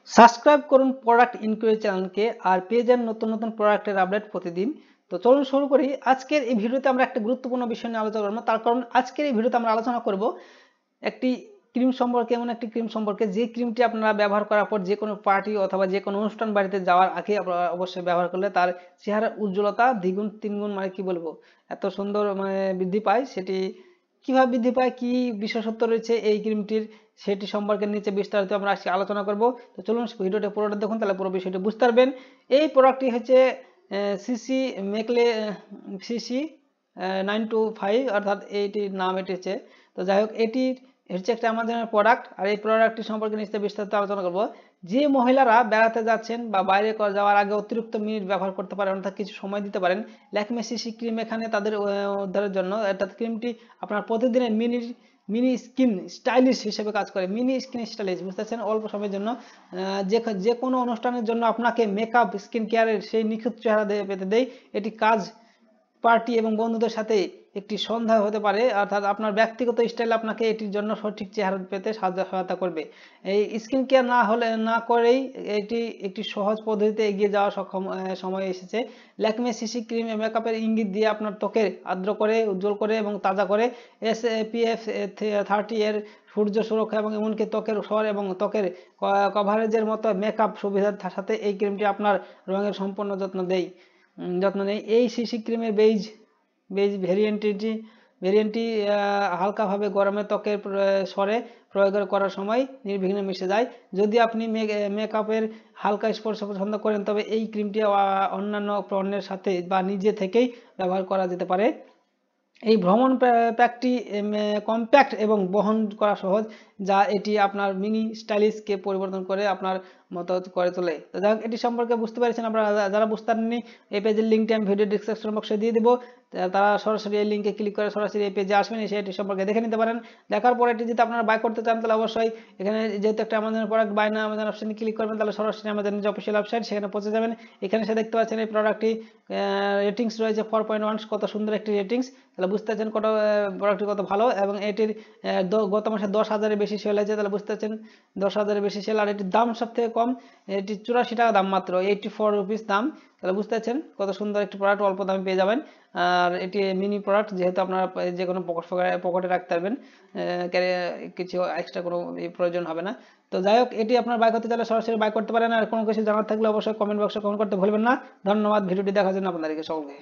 Subscribe করুন product inquiry চ্যানেলকে আর পেয়ে যান নতুন নতুন প্রোডাক্টের আপডেট প্রতিদিন। তো চলুন শুরু করি। আজকের এই ভিডিওতে আমরা একটা গুরুত্বপূর্ণ বিষয় নিয়ে আলোচনা করবো, তার কারণ আজকের এই ভিডিওতে আমরা আলোচনা করব একটি ক্রিম সম্পর্কে, এমন একটি ক্রিম সম্পর্কে যে ক্রিমটি আপনারা ব্যবহার করার পর যে কোনো পার্টি অথবা যে কোনো অনুষ্ঠান বাড়িতে যাওয়ার আগে আপনারা অবশ্যই ব্যবহার করলে তার চেহারার উজ্জ্বলতা দ্বিগুণ তিনগুণ, মানে কি বলবো, এত সুন্দর মানে বৃদ্ধি পায়। সেটি কিভাবে বৃদ্ধি পায়, কি বিশেষত্ব রয়েছে এই ক্রিমটির, সেটি সম্পর্কে নিচে বিস্তারিত আমরা আজকে আলোচনা করব। তো চলুন ভিডিওটা পুরোটা দেখুন, তাহলে পুরো বিষয়টি বুঝতে পারবেন। এই প্রোডাক্টটি হচ্ছে সিসি মেকলে সিসি 925, অর্থাৎ এইটির নাম এটি হচ্ছে। তো যাই হোক, এটির হচ্ছে একটা আমাজনের প্রোডাক্ট, আর এই প্রোডাক্টটি সম্পর্কে নিচে বিস্তারিত আলোচনা করব। যে মহিলারা বেড়াতে যাচ্ছেন বা বাইরে যাওয়ার আগে অতিরিক্ত মিনিট ব্যবহার করতে পারেন, অর্থাৎ কিছু সময় দিতে পারেন, ল্যাকমে সিসি ক্রিম এখানে তাদের উদ্ধারের জন্য। অর্থাৎ ক্রিমটি আপনার প্রতিদিনের মিনি স্কিন স্টাইলিশ হিসেবে কাজ করে। মিনি স্কিন স্টাইলিশ, বুঝতে পারছেন, অল্প সময়ের জন্য যে কোনো অনুষ্ঠানের জন্য আপনাকে মেকআপ স্কিন কেয়ারের সেই নিখুঁত চেহারা পেতে দেয়। এটি কাজ, পার্টি এবং বন্ধুদের সাথে একটি সন্ধ্যা হতে পারে, অর্থাৎ আপনার ব্যক্তিগত স্টাইল আপনাকে এটির জন্য সঠিক চেহারা পেতে সহায়তা করবে। এই স্কিন কেয়ার না করেই এটি একটি সহজ পদ্ধতিতে এগিয়ে যাওয়ার সময় এসেছে। ল্যাকমে সিসি ক্রিম মেকআপের ইঙ্গিত দিয়ে আপনার ত্বকের আর্দ্র করে, উজ্জ্বল করে এবং তাজা করে। SPF 30 এর সূর্য সুরক্ষা এবং এমনকি ত্বকের স্বর এবং ত্বকের কভারেজের মতো মেকআপ সুবিধার সাথে এই ক্রিমটি আপনার রঙের সম্পূর্ণ যত্ন নেই। এই সিসি ক্রিমের বেজ ভেরিয়েন্টটি হালকাভাবে গরমে ত্বকের স্বরে প্রয়োগ করার সময় নির্বিঘ্নে মিশে যায়। যদি আপনি মেকআপের হালকা স্পর্শ পছন্দ করেন, তবে এই ক্রিমটি অন্যান্য পণ্যের সাথে বা নিজে থেকেই ব্যবহার করা যেতে পারে। এই ভ্রমণ প্যাকটি কম্প্যাক্ট এবং বহন করা সহজ, যা এটি আপনার মিনি স্টাইলিশকে পরিবর্তন করে আপনার মতো করে তোলে। তো যাই হোক, এটি সম্পর্কে বুঝতে পেরেছেন আপনারা। যারা বুঝতে পারেননি, এই পেজের লিঙ্কটি আমি ভিডিও ডিসক্রিপশন বক্সে দিয়ে দিব। তারা সরাসরি এই লিঙ্কে ক্লিক করে সরাসরি এই পেজে আসবেন, এসে এটি সম্পর্কে দেখে নিতে পারেন। দেখার পর এটি যদি আপনারা বাই করতে চান, তাহলে অবশ্যই এখানে যেহেতু একটা আমাদের প্রোডাক্ট বাই না আমাদের অপশনে ক্লিক করবেন, তাহলে সরাসরি আমাদের নিজের অফিসিয়াল ওয়েবসাইট, সেখানে পৌঁছে যাবেন। এখানে সে দেখতে পাচ্ছেন এই প্রোডাক্টটি রেটিংস রয়েছে 4.1, কত সুন্দর একটি রেটিংস। তাহলে বুঝতে পারছেন প্রোডাক্টটি কত ভালো। এবং এটির গত মাসে 10,000-এর বেশি সেল হয়েছে। তাহলে বুঝতে পারছেন 10,000-এর বেশি সেল, আর এটির দাম সব থেকে কম, এটি 84 টাকা দাম, মাত্র 84 রুপিস দাম। তাহলে বুঝতে পারছেন কত সুন্দর একটি প্রোডাক্ট অল্প দামে পেয়ে যাবেন। আর এটি মিনি প্রোডাক্ট, যেহেতু আপনারা যে কোনো পকেটে রাখতে পারবেন, কিছু এক্সট্রা কোনো প্রয়োজন হবে না। তো যাই হোক, এটি আপনার বাই করতে চাইলে সরাসরি বাই করতে পারেন। আর কোনো কিছু জানার থাকলে অবশ্যই কমেন্ট বক্সে কমেন্ট করতে ভুলবেন না। ধন্যবাদ ভিডিওটি দেখার জন্য আপনাদেরকে সকলকে।